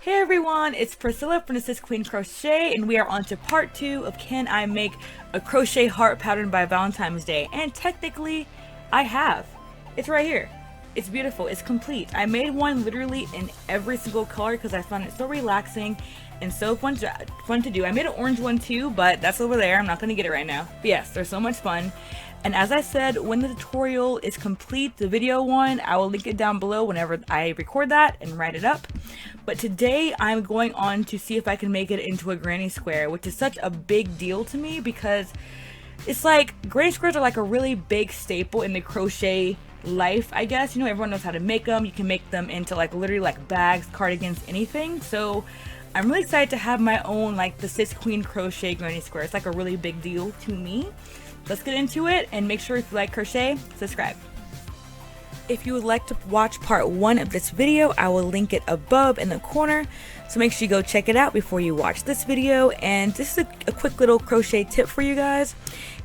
Hey everyone, it's Priscilla from Assist Queen Crochet, and we are on to part 2 of Can I Make a Crochet Heart Pattern by Valentine's Day? And technically, I have. It's right here. It's beautiful. It's complete. I made one literally in every single color because I found it so relaxing and so fun to do. I made an orange one too, but that's over there. I'm not going to get it right now. But yes, they're so much fun. And as I said, when the tutorial is complete, the video one, I will link it down below whenever I record that and write it up. But today I'm going on to see if I can make it into a granny square, which is such a big deal to me because it's like granny squares are like a really big staple in the crochet life, I guess. You know, everyone knows how to make them. You can make them into like literally like bags, cardigans, anything. So I'm really excited to have my own like the Sis Queen Crochet granny square. It's like a really big deal to me. Let's get into it, and make sure if you like crochet, subscribe. If you would like to watch part 1 of this video, I will link it above in the corner, so make sure you go check it out before you watch this video. And this is a quick little crochet tip for you guys.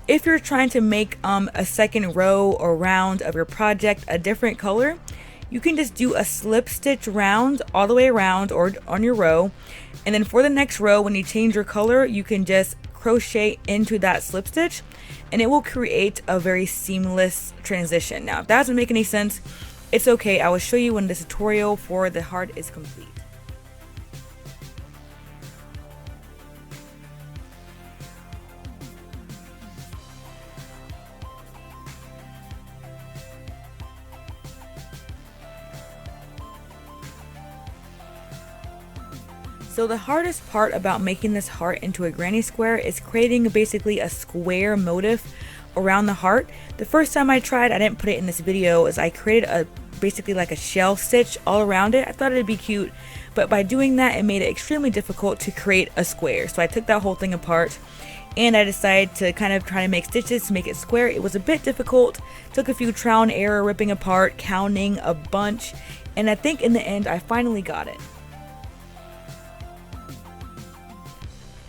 If you're trying to make a second row or round of your project a different color, you can just do a slip stitch round all the way around or on your row, and then for the next row, when you change your color, you can just crochet into that slip stitch and it will create a very seamless transition. Now if that doesn't make any sense, it's okay. I will show you when the tutorial for the heart is complete. So the hardest part about making this heart into a granny square is creating basically a square motif around the heart. The first time I tried, I didn't put it in this video, is I created basically like a shell stitch all around it. I thought it'd be cute, but by doing that, it made it extremely difficult to create a square. So I took that whole thing apart and I decided to kind of try to make stitches to make it square. It was a bit difficult, took a few trial and error, ripping apart, counting a bunch, and I think in the end, I finally got it.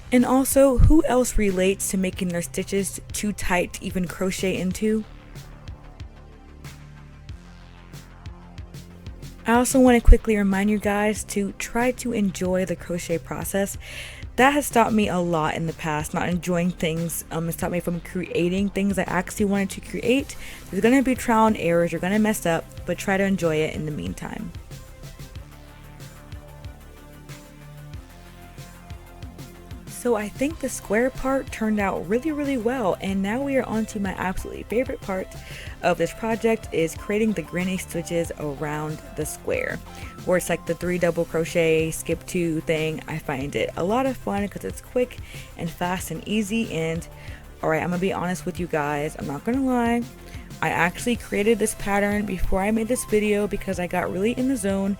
And also, who else relates to making their stitches too tight to even crochet into? I also want to quickly remind you guys to try to enjoy the crochet process. That has stopped me a lot in the past, not enjoying things. It stopped me from creating things I actually wanted to create. There's going to be trial and errors, you're going to mess up, but try to enjoy it in the meantime. So I think the square part turned out really well, and now we are on to my absolutely favorite part of this project, is creating the granny stitches around the square, where it's like the 3 double crochet skip 2 thing. I find it a lot of fun because it's quick and fast and easy. And alright, I'm gonna be honest with you guys, I'm not gonna lie, I actually created this pattern before I made this video because I got really in the zone.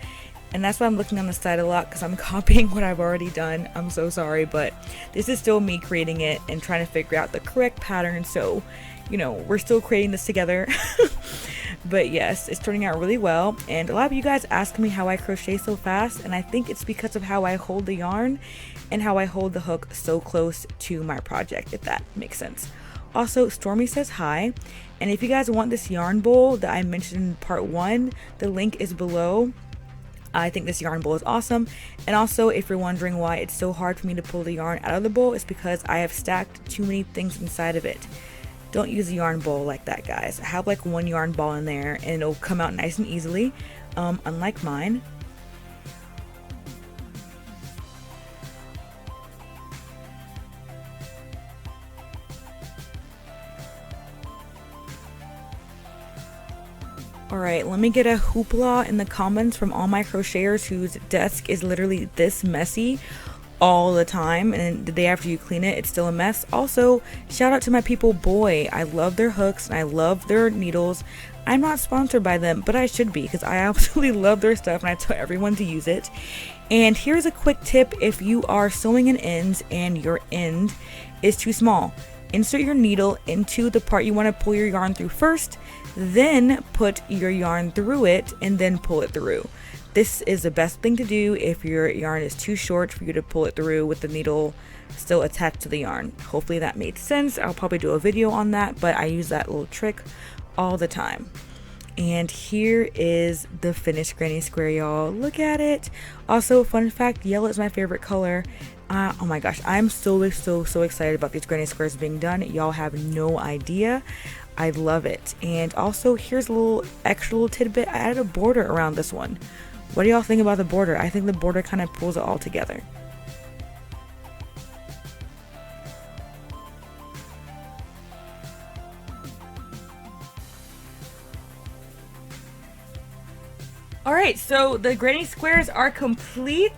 And that's why I'm looking on the side a lot, because I'm copying what I've already done. I'm so sorry, but this is still me creating it and trying to figure out the correct pattern. So, you know, we're still creating this together. But yes, it's turning out really well. And a lot of you guys ask me how I crochet so fast, and I think it's because of how I hold the yarn and how I hold the hook so close to my project, if that makes sense. Also, Stormy says hi. And if you guys want this yarn bowl that I mentioned in part 1, the link is below. I think this yarn bowl is awesome. And also, if you're wondering why it's so hard for me to pull the yarn out of the bowl, it's because I have stacked too many things inside of it. Don't use a yarn bowl like that, guys. Have like one yarn ball in there and it'll come out nice and easily, unlike mine. Alright, let me get a hoopla in the comments from all my crocheters whose desk is literally this messy all the time, and the day after you clean it, it's still a mess. Also, shout out to my people Boy. I love their hooks and I love their needles. I'm not sponsored by them, but I should be because I absolutely love their stuff and I tell everyone to use it. And here's a quick tip: if you are sewing an end and your end is too small, insert your needle into the part you want to pull your yarn through first, then put your yarn through it and then pull it through. This is the best thing to do if your yarn is too short for you to pull it through with the needle still attached to the yarn. Hopefully that made sense. I'll probably do a video on that, but I use that little trick all the time. And here is the finished granny square, y'all. Look at it. Also, fun fact, yellow is my favorite color. Oh my gosh, I'm so excited about these granny squares being done. Y'all have no idea. I love it. And also, here's a little extra little tidbit. I added a border around this one. What do y'all think about the border? I think the border kind of pulls it all together. Alright, so the granny squares are complete.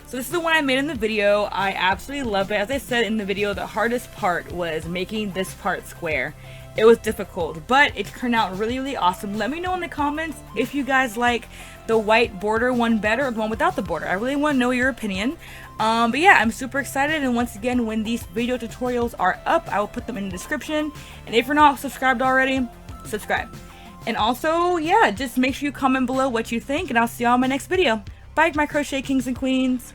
So this is the one I made in the video. I absolutely love it. As I said in the video, the hardest part was making this part square. It was difficult, but it turned out really awesome. Let me know in the comments if you guys like the white border one better or the one without the border. I really want to know your opinion. But yeah, I'm super excited, and once again, when these video tutorials are up, I will put them in the description. And if you're not subscribed already, subscribe. And also, yeah, just make sure you comment below what you think, and I'll see y'all in my next video. Bye, my crochet kings and queens.